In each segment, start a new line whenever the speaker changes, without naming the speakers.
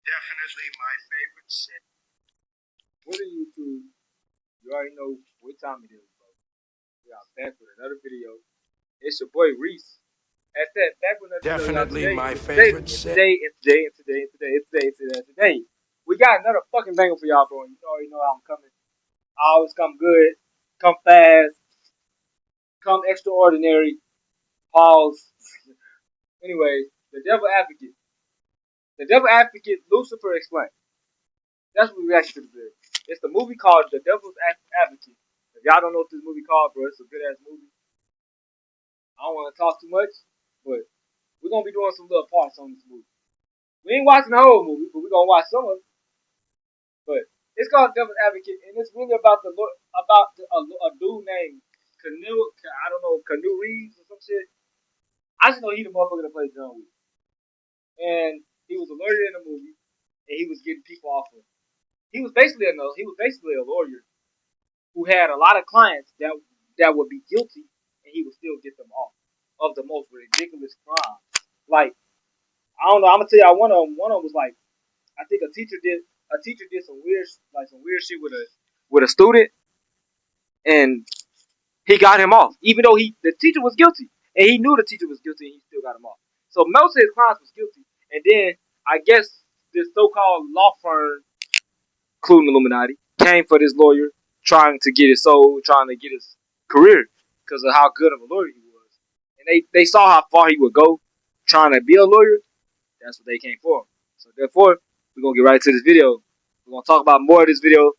Definitely my favorite set. What are you two? You already know what time it is, bro. We are back with another video. It's your boy Reese. At that, back with another video, y'all.
Definitely
Today,
my
and today,
favorite
and
set.
today, and today, and today, and today, and today, and today, and today. We got another fucking banger for y'all, bro. You already know how I'm coming. I always come good, come fast, come extraordinary. Pause. Anyways, the Devil Advocate. The Devil Advocate, Lucifer Explained. That's what we reaction to today. It's the movie called The Devil's Advocate. If y'all don't know what this movie called, bro, it's a good ass movie. I don't want to talk too much, but we're gonna be doing some little parts on this movie. We ain't watching the whole movie, but we're gonna watch some of it. But it's called Devil's Advocate, and it's really about a dude named Canoe. I don't know, Canoe Reeves or some shit. I just know he the motherfucker that played John Wick, and he was a lawyer in the movie, and he was getting people off of. He was basically a lawyer who had a lot of clients that would be guilty, and he would still get them off of the most ridiculous crimes. Like, I don't know. I'm gonna tell y'all one of them. One of them was like, I think a teacher did some weird shit with a student, and he got him off, even though the teacher was guilty, and he knew the teacher was guilty, and he still got him off. So most of his clients was guilty, and then I guess this so-called law firm, including Illuminati, came for this lawyer, trying to get his soul, trying to get his career because of how good of a lawyer he was. And they saw how far he would go trying to be a lawyer. That's what they came for. So therefore, we're gonna get right to this video. We're gonna talk about more of this video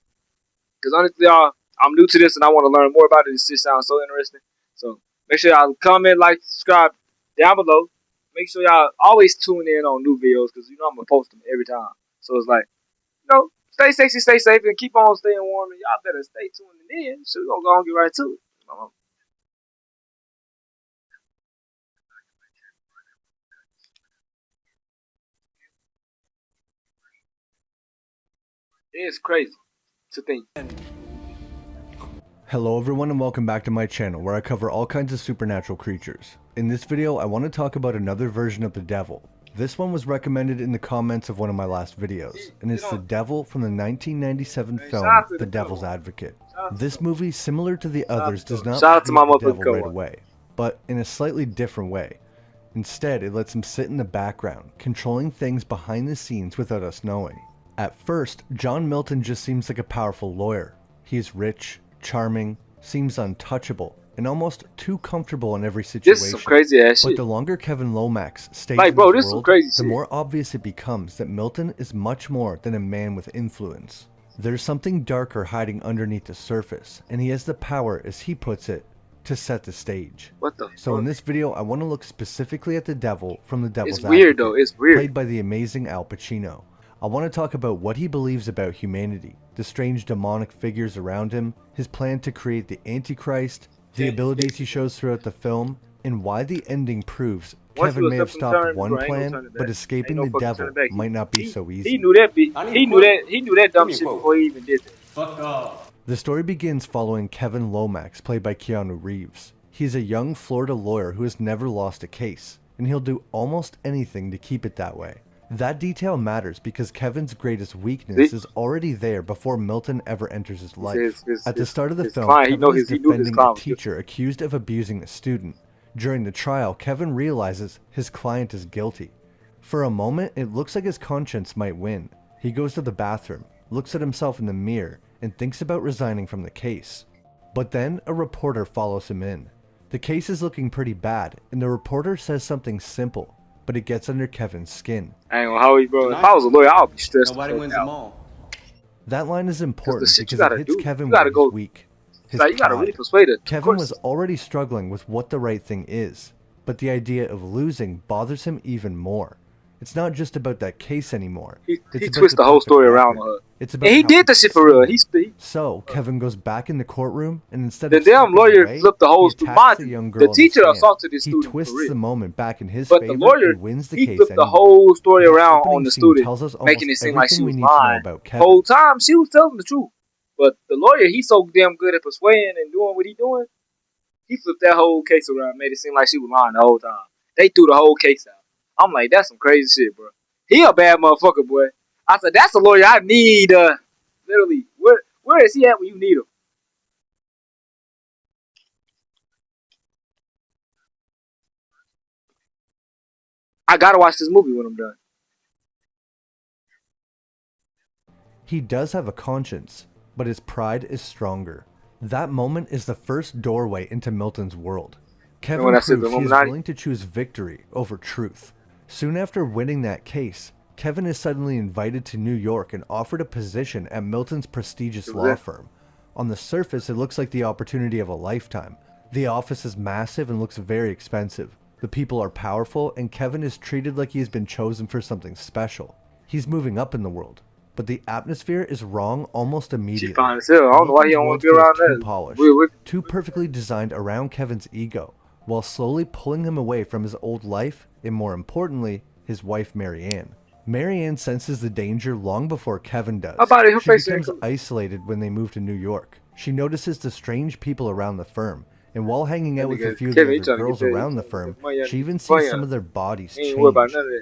because honestly, y'all, I'm new to this and I want to learn more about it. This shit sounds so interesting. So make sure y'all comment, like, subscribe down below. Make sure y'all always tune in on new videos because you know I'm gonna post them every time. So it's like, stay sexy, stay safe, and keep on staying warm. And y'all better stay tuned in. So we're gonna go and get right to it. It's crazy to think.
Hello everyone and welcome back to my channel where I cover all kinds of supernatural creatures. In this video I want to talk about another version of the devil. This one was recommended in the comments of one of my last videos, and it's the devil from the 1997 film The Devil's Advocate. This movie, similar to the others, does not reveal the devil right away, but in a slightly different way. Instead, it lets him sit in the background, controlling things behind the scenes without us knowing. At first, John Milton just seems like a powerful lawyer. He's rich, charming, seems untouchable, and almost too comfortable in every situation.
This is some crazy ass shit.
But the longer Kevin Lomax stays
like, bro,
in this
this
world,
crazy
the more obvious it becomes that Milton is much more than a man with influence. There's something darker hiding underneath the surface, and he has the power, as he puts it, to set the stage.
What the
So
fuck?
in this video, I want to look specifically at the devil from The Devil's
Advocate. It's weird,
Advocate,
though. It's weird.
Played by the amazing Al Pacino. I want to talk about what he believes about humanity, the strange demonic figures around him, his plan to create the Antichrist, the abilities he shows throughout the film, and why the ending proves Kevin may have stopped one plan, but escaping the devil might not be so easy.
He knew that. He knew that dumb shit before he even did that.
Fuck off.
The story begins following Kevin Lomax, played by Keanu Reeves. He's a young Florida lawyer who has never lost a case, and he'll do almost anything to keep it that way. That detail matters because Kevin's greatest weakness is already there before Milton ever enters his life. At the start of the film, Kevin is defending a teacher accused of abusing a student. During the trial, Kevin realizes his client is guilty. For a moment, it looks like his conscience might win. He goes to the bathroom, looks at himself in the mirror, and thinks about resigning from the case. But then a reporter follows him in. The case is looking pretty bad, and the reporter says something simple, but it gets under Kevin's skin.
I ain't gonna hold you, bro. If I was a lawyer, I would be stressed.
Nobody wins them all.
That line is important because it hits Kevin
where
he's weak. His
you gotta really persuade it.
Kevin was already struggling with what the right thing is, but the idea of losing bothers him even more. It's not just about that case anymore.
He twists the whole story around her.
It's about
and he did the shit for real.
So Kevin goes back in the courtroom, and instead
the
of
damn lawyer
away,
flipped the whole story. The teacher assaulted his student.
He twists the moment back in his
favor.
But the
lawyer,
and wins the
he
case
flipped the whole story around on the student, making it seem like she was lying. The whole time she was telling the truth. But the lawyer, he's so damn good at persuading and doing what he's doing. He flipped that whole case around, made it seem like she was lying the whole time. They threw the whole case out. I'm like, that's some crazy shit, bro. He a bad motherfucker, boy. I said, that's a lawyer I need. Literally, where is he at when you need him? I gotta watch this movie when I'm done.
He does have a conscience, but his pride is stronger. That moment is the first doorway into Milton's world. Kevin proves he is willing to choose victory over truth. Soon after winning that case, Kevin is suddenly invited to New York and offered a position at Milton's prestigious law firm. On the surface, it looks like the opportunity of a lifetime. The office is massive and looks very expensive. The people are powerful, and Kevin is treated like he has been chosen for something special. He's moving up in the world. But the atmosphere is wrong almost immediately.
She fine as hell. I don't know why he don't want to be around
too polished, too perfectly designed around Kevin's ego, while slowly pulling him away from his old life and, more importantly, his wife Marianne. Marianne senses the danger long before Kevin does. She becomes isolated when they move to New York. She notices the strange people around the firm, and while hanging out with a few of the other girls around the firm, she even sees some of their bodies change,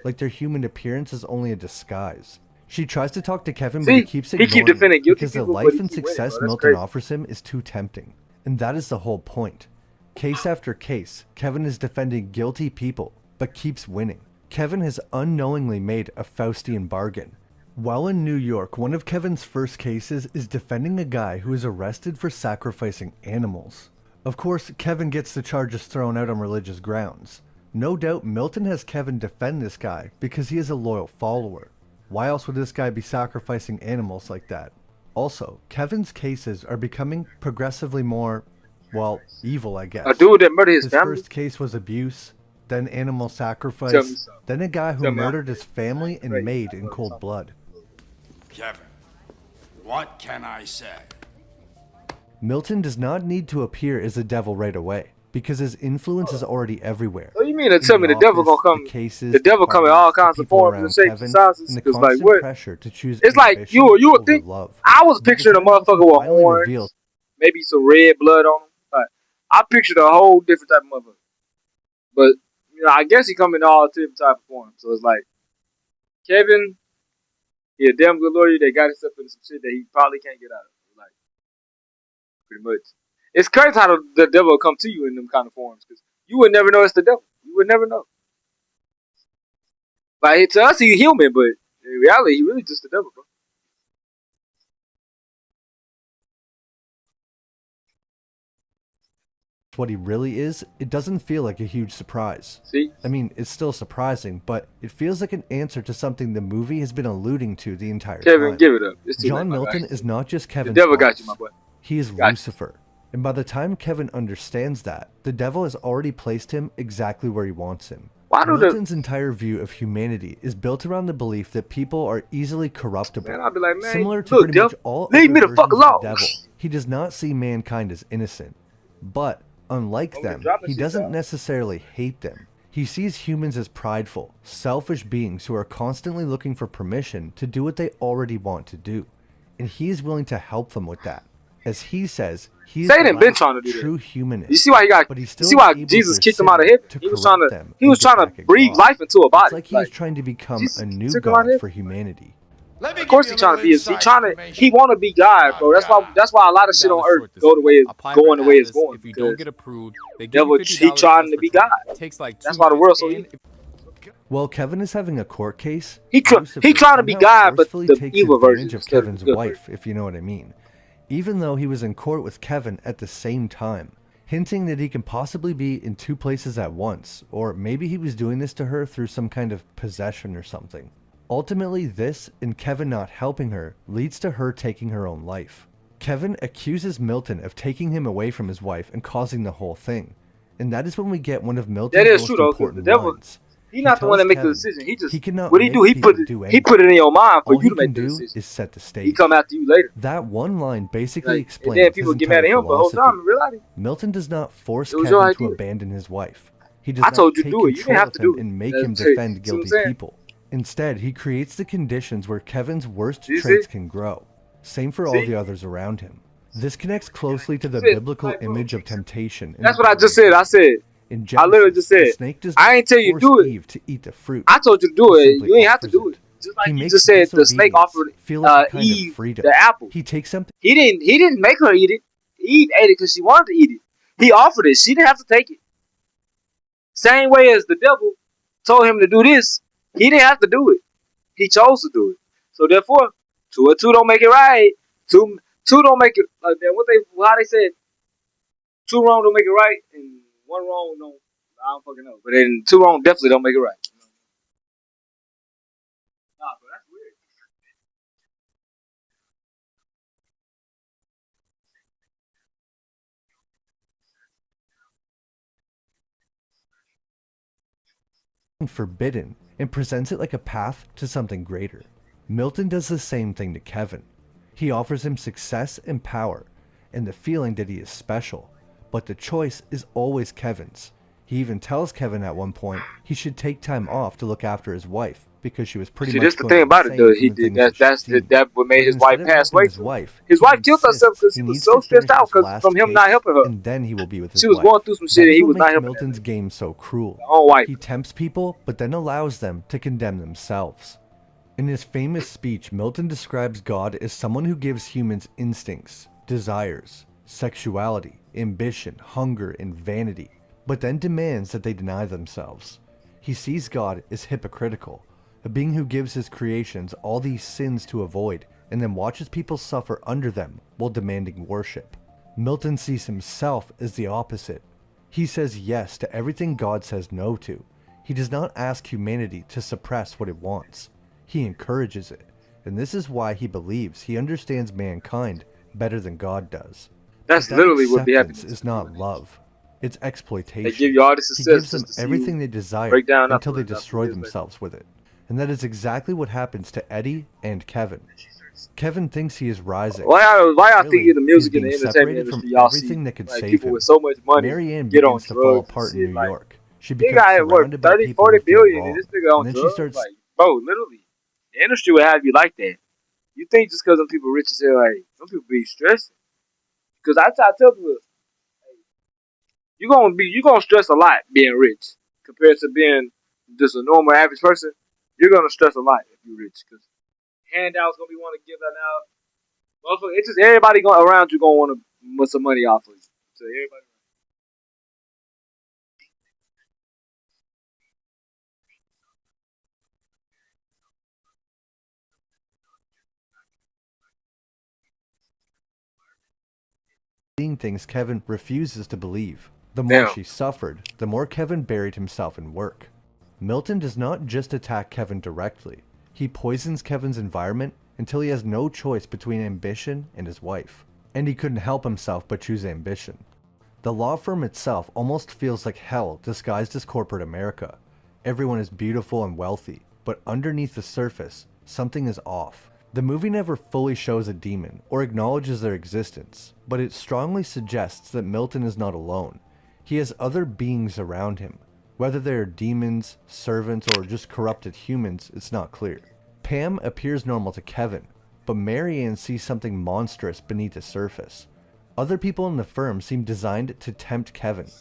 like their human appearance is only a disguise. She tries to talk to Kevin, but he keeps ignoring her because the life and success Milton offers him is too tempting. And that is the whole point. Case after case, Kevin is defending guilty people, but keeps winning. Kevin has unknowingly made a Faustian bargain. While in New York, one of Kevin's first cases is defending a guy who is arrested for sacrificing animals. Of course, Kevin gets the charges thrown out on religious grounds. No doubt Milton has Kevin defend this guy because he is a loyal follower. Why else would this guy be sacrificing animals like that? Also, Kevin's cases are becoming progressively more, well, evil, I guess.
A dude that murdered his family?
First case was abuse, then animal sacrifice, then a guy who murdered his family and maid in cold blood.
Kevin, what can I say?
Milton does not need to appear as the devil right away, because his influence is already everywhere.
So you mean to tell me the devil gonna come? The devil come in all kinds of forms and shapes and sizes? Because like what? It's like you would think. I was picturing a motherfucker with horns, maybe some red blood on him. Like, I pictured a whole different type of motherfucker. But you know, I guess he come in all different type of forms. So it's like Kevin, he a damn good lawyer that got himself into some shit that he probably can't get out of. Like pretty much. It's crazy how the devil will come to you in them kind of forms, because you would never know it's the devil. You would never know. Like, to us, he's human, but in reality, he's really just the devil, bro.
What he really is, it doesn't feel like a huge surprise.
See?
I mean, it's still surprising, but it feels like an answer to something the movie has been alluding to the entire time.
Kevin, give it up.
John Milton is not just Kevin's
The devil
boss.
got you, my boy.
He is Lucifer. And by the time Kevin understands that, the devil has already placed him exactly where he wants him. Milton's entire view of humanity is built around the belief that people are easily corruptible.
Man, I'll be like, man,
similar to pretty much all other versions of the devil. He does not see mankind as innocent. But, unlike them, he doesn't necessarily hate them. He sees humans as prideful, selfish beings who are constantly looking for permission to do what they already want to do. And he is willing to help them with that. As he says, he is the true humanist.
You see why he got? You see why Jesus kicked him out of heaven? He was trying to breathe life into a body.
It's like he was trying to become a new God for humanity.
Of course he's trying to be. He want to be God, bro. That's why a lot of shit on earth going the way it's going.
If you don't get approved, they
give you $50 he trying to be God. That's why the world's so evil.
While Kevin is having a court case,
he trying to be God, but the evil version
of Kevin's wife, if you know what I mean. Even though he was in court with Kevin at the same time, hinting that he can possibly be in two places at once, or maybe he was doing this to her through some kind of possession or something. Ultimately, this, and Kevin not helping her, leads to her taking her own life. Kevin accuses Milton of taking him away from his wife and causing the whole thing. And that is when we get one of Milton's most important lines.
He's not the one that makes the decision.
What
he do? He put it in your mind for you to make the decision.
Is set the stage.
He come after you later.
That one line basically explains.
And then people get mad at him the whole time. In reality,
Milton does not force Kevin to abandon his wife. He does not take control of him and make him defend guilty people. Instead, he creates the conditions where Kevin's worst traits can grow. Same for all the others around him. This connects closely to the biblical image of temptation.
That's what I just said. I literally just said, I ain't tell you to do it.
Eve to eat the fruit.
I told you to do it. You ain't have to do it. Just
He
like you
makes
just said, the snake
disobedience
offered
feel like a kind of
Eve
freedom.
the apple.
He takes something
He didn't make her eat it. Eve ate it because she wanted to eat it. He offered it. She didn't have to take it. Same way as the devil told him to do this, he didn't have to do it. He chose to do it. So therefore, two and two don't make it right. Two don't make it. How they said two wrong don't make it right, and one wrong don't. I don't fucking know. But then two wrong definitely don't make it right. Nah, bro, that's weird.
forbidden and presents it like a path to something greater. Milton does the same thing to Kevin. He offers him success and power, and the feeling that he is special, but the choice is always Kevin's. He even tells Kevin at one point he should take time off to look after his wife because she was pretty
See,
much
that's the
going
thing about it, though.
insane from
He
the
did
things that she'd seen.
that what made
But
his wife
instead of
pass
helping
away
his
too.
wife,
His
he
wife killed herself
insists
because
he
he was
needs
so
to
stressed
finish
out
this
because
last
from him not
case,
helping her.
and then he will be with his
She was
wife.
going through some shit
That
and
is
he
what
was not
makes
helping
Milton's
her.
game so cruel.
His own wife.
He tempts people, but then allows them to condemn themselves. In his famous speech, Milton describes God as someone who gives humans instincts, desires, sexuality, ambition, hunger, and vanity, but then demands that they deny themselves. He sees God as hypocritical, a being who gives his creations all these sins to avoid, and then watches people suffer under them while demanding worship. Milton sees himself as the opposite. He says yes to everything God says no to. He does not ask humanity to suppress what it wants. He encourages it, and this is why he believes he understands mankind better than God does.
That's
But that
literally what be happening.
acceptance is not love. It's
They
exploitation.
give you all the
He
success
gives them
just to see
everything
you
they desire
break down
until they
afterwards. After
destroy
years later.
themselves with it. And that is exactly what happens to Eddie and Kevin. Kevin thinks he is rising.
Why y'all think
Really,
in the
he's
music and
being
the entertainment
separated from
industry y'all see
everything that could
like
save
people with
him.
so much money
Marianne
get on
begins to fall
drugs and
apart in
shit?
New
Like
York. She
they
becomes
got what
surrounded by
30,
people
40
who feel
billion and
wrong.
this nigga on
And then she
drugs?
starts
Like, bro, literally. The industry will have you like that. You think just because some people rich as hell, like some people be stressed. Because I tell people, you gonna stress a lot being rich compared to being just a normal average person. You're gonna stress a lot if you're rich because handouts gonna be want to give that out. Motherfucker, it's just everybody going around you gonna want to put some money off of you. So everybody.
seeing things Kevin refuses to believe. The more
Damn.
she suffered, the more Kevin buried himself in work. Milton does not just attack Kevin directly. He poisons Kevin's environment until he has no choice between ambition and his wife. And he couldn't help himself but choose ambition. The law firm itself almost feels like hell disguised as corporate America. Everyone is beautiful and wealthy, but underneath the surface, something is off. The movie never fully shows a demon or acknowledges their existence, but it strongly suggests that Milton is not alone. He has other beings around him. Whether they are demons, servants, or just corrupted humans, it's not clear. Pam appears normal to Kevin, but Marianne sees something monstrous beneath the surface. Other people in the firm seem designed to tempt Kevin,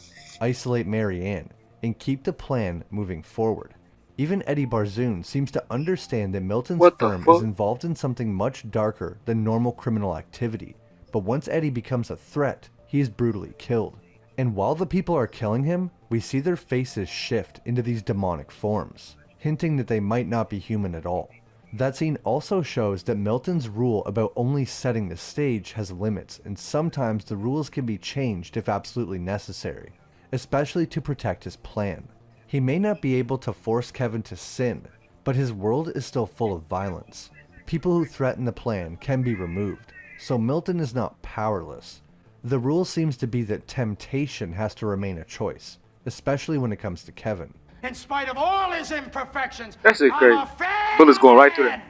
isolate Marianne, and keep the plan moving forward. Even Eddie Barzoon seems to understand that Milton's
What the
firm is
fuck?
involved in something much darker than normal criminal activity, but once Eddie becomes a threat, he is brutally killed. And while the people are killing him, we see their faces shift into these demonic forms, hinting that they might not be human at all. That scene also shows that Milton's rule about only setting the stage has limits, and sometimes the rules can be changed if absolutely necessary, especially to protect his plan. He may not be able to force Kevin to sin, but his world is still full of violence. People who threaten the plan can be removed, so Milton is not powerless. The rule seems to be that temptation has to remain a choice, especially when it comes to Kevin.
In spite of all his imperfections,
That shit
I'm
crazy.
a fan
Bullets going right through
man.
them.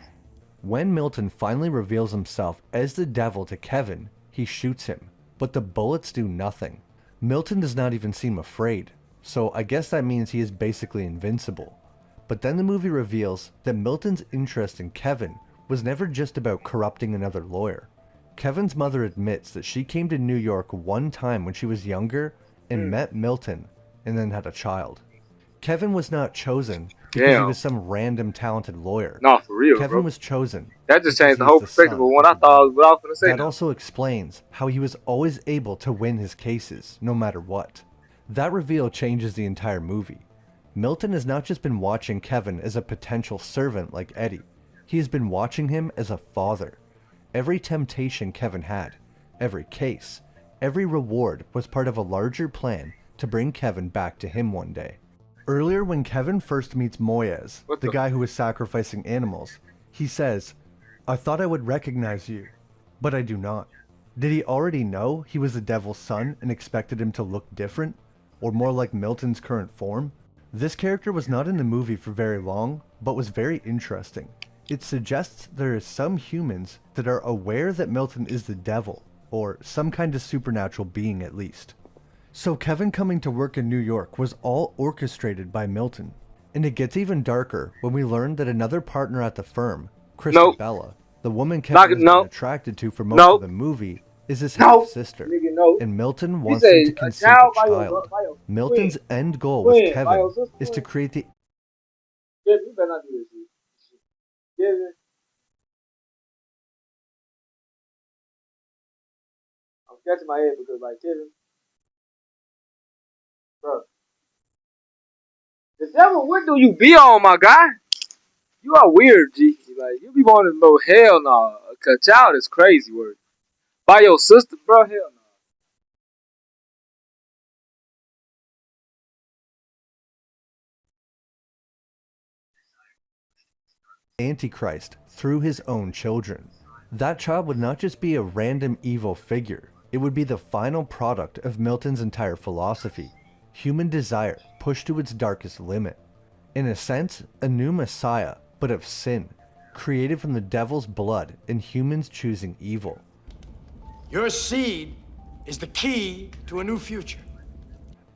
When Milton finally reveals himself as the devil to Kevin, he shoots him, but the bullets do nothing. Milton does not even seem afraid, so I guess that means he is basically invincible. But then the movie reveals that Milton's interest in Kevin was never just about corrupting another lawyer. Kevin's mother admits that she came to New York one time when she was younger and met Milton and then had a child. Kevin was not chosen because he
Damn.
was some random talented lawyer.
No, for real,
Kevin
bro.
was chosen.
That just
because
changed the
he is
whole
the
perspective
son
of what I
the
thought.
devil.
What I was gonna say
That
now.
also explains how he was always able to win his cases, no matter what. That reveal changes the entire movie. Milton has not just been watching Kevin as a potential servant like Eddie. He has been watching him as a father. Every temptation Kevin had, every case, every reward was part of a larger plan to bring Kevin back to him one day. Earlier, when Kevin first meets Moyes,
What
the
the-
guy who was sacrificing animals, he says, "I thought I would recognize you, but I do not." Did he already know he was the devil's son and expected him to look different? Or more like Milton's current form? This character was not in the movie for very long, but was very interesting. It suggests there are some humans that are aware that Milton is the devil, or some kind of supernatural being at least. So Kevin coming to work in New York was all orchestrated by Milton. And it gets even darker when we learn that another partner at the firm,
Nope.
Christabella, the woman Kevin has been
Nope.
attracted to for most
Nope.
of the movie, is his
No.
half-sister.
Nigga, no.
And Milton
He
wants
said
them to
a
conceive a
child by your
child. Milton's
twin.
end goal with
Twin, by your
Kevin
sister
is to
twin.
create the
Kevin, you better not do this shit. Kevin. I'm scratching my head because like Kevin. Bro. The devil, what do you be on, my guy? You are weird, G. Like, you be wanting to know, hell no. A child is crazy word. By your sister, bro, hell no.
Antichrist through his own children. That child would not just be a random evil figure, it would be the final product of Milton's entire philosophy. Human desire pushed to its darkest limit. In a sense, a new messiah, but of sin, created from the devil's blood and humans choosing evil.
Your seed is the key to a new future.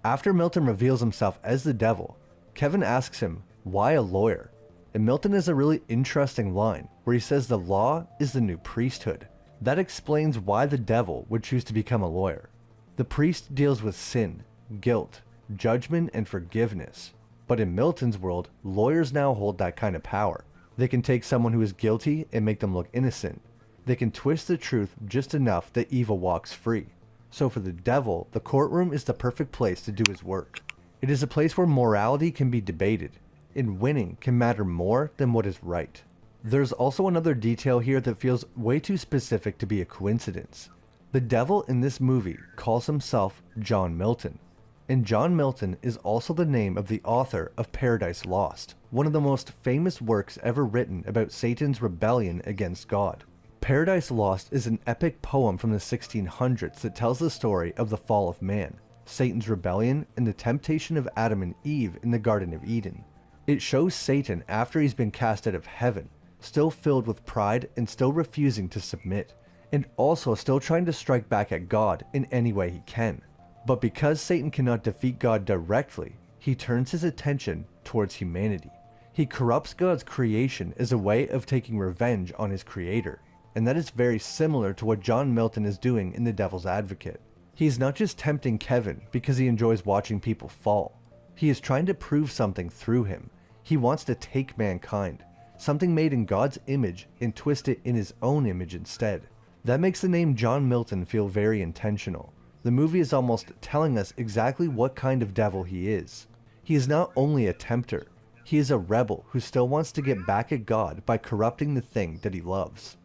After Milton reveals himself as the devil, Kevin asks him, why a lawyer? And Milton has a really interesting line where he says the law is the new priesthood. That explains why the devil would choose to become a lawyer. The priest deals with sin, guilt, judgment, and forgiveness. But in Milton's world, lawyers now hold that kind of power. They can take someone who is guilty and make them look innocent. They can twist the truth just enough that evil walks free. So for the devil, the courtroom is the perfect place to do his work. It is a place where morality can be debated, and winning can matter more than what is right. There's also another detail here that feels way too specific to be a coincidence. The devil in this movie calls himself John Milton. And John Milton is also the name of the author of Paradise Lost, one of the most famous works ever written about Satan's rebellion against God. Paradise Lost is an epic poem from the 1600s that tells the story of the fall of man, Satan's rebellion, and the temptation of Adam and Eve in the Garden of Eden. It shows Satan after he's been cast out of heaven, still filled with pride and still refusing to submit, and also still trying to strike back at God in any way he can. But because Satan cannot defeat God directly, he turns his attention towards humanity. He corrupts God's creation as a way of taking revenge on his creator, and that is very similar to what John Milton is doing in The Devil's Advocate. He is not just tempting Kevin because he enjoys watching people fall. He is trying to prove something through him. He wants to take mankind, something made in God's image, and twist it in his own image instead. That makes the name John Milton feel very intentional. The movie is almost telling us exactly what kind of devil he is. He is not only a tempter, he is a rebel who still wants to get back at God by corrupting the thing that he loves: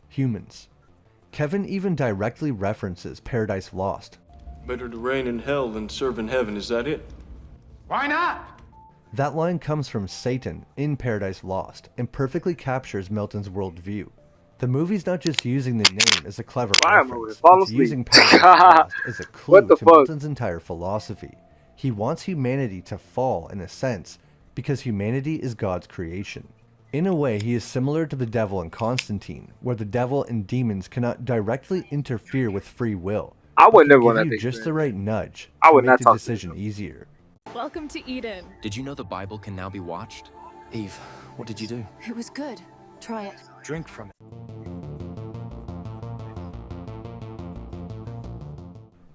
humans. Kevin even directly references Paradise Lost.
Better to reign in hell than serve in heaven, is that it?
Why not?
That line comes from Satan in Paradise Lost and perfectly captures Milton's worldview. The movie's not just using the name as a clever
Why am I
reference,
falling
it's
asleep?
using Paradise Lost as a clue
What the
to
fuck?
Milton's entire philosophy. He wants humanity to fall in a sense, because humanity is God's creation. In a way, he is similar to the devil in Constantine, where the devil and demons cannot directly interfere with free will,
I
but
would
can
never want
give
that
you
thing.
just the right nudge
I
to
would
make
not
the
talk to
decision
them.
easier.
Welcome to Eden.
Did you know the Bible can now be watched?
Eve, what did you do?
It was good. Try it.
Drink from it.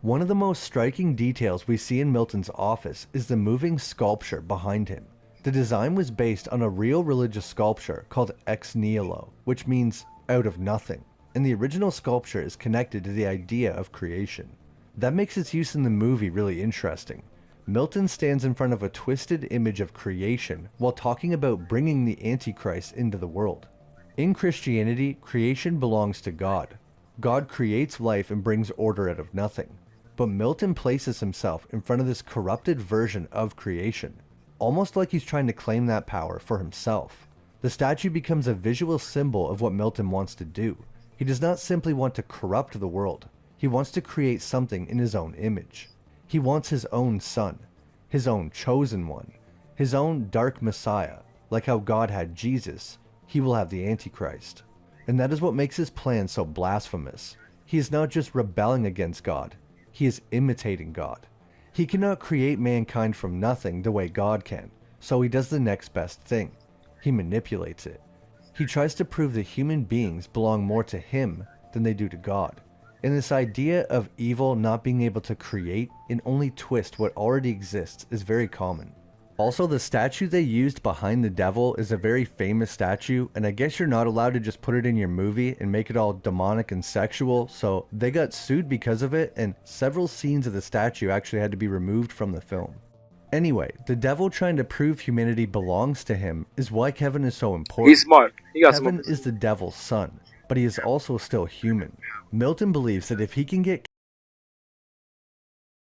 One of the most striking details we see in Milton's office is the moving sculpture behind him. The design was based on a real religious sculpture called ex nihilo, which means out of nothing, and the original sculpture is connected to the idea of creation. That makes its use in the movie really interesting. Milton stands in front of a twisted image of creation while talking about bringing the Antichrist into the world. In Christianity, creation belongs to God. God creates life and brings order out of nothing. But Milton places himself in front of this corrupted version of creation, almost like he's trying to claim that power for himself. The statue becomes a visual symbol of what Milton wants to do. He does not simply want to corrupt the world. He wants to create something in his own image. He wants his own son, his own chosen one, his own dark Messiah. Like how God had Jesus, he will have the Antichrist. And that is what makes his plan so blasphemous. He is not just rebelling against God, he is imitating God. He cannot create mankind from nothing the way God can, so he does the next best thing. He manipulates it. He tries to prove that human beings belong more to him than they do to God. And this idea of evil not being able to create and only twist what already exists is very common. Also, the statue they used behind the devil is a very famous statue, and I guess you're not allowed to just put it in your movie and make it all demonic and sexual, so they got sued because of it, and several scenes of the statue actually had to be removed from the film. Anyway, the devil trying to prove humanity belongs to him is why Kevin is so important.
He's smart. He got
Kevin
some.
is the devil's son, but he is also still human. Milton believes that if he can get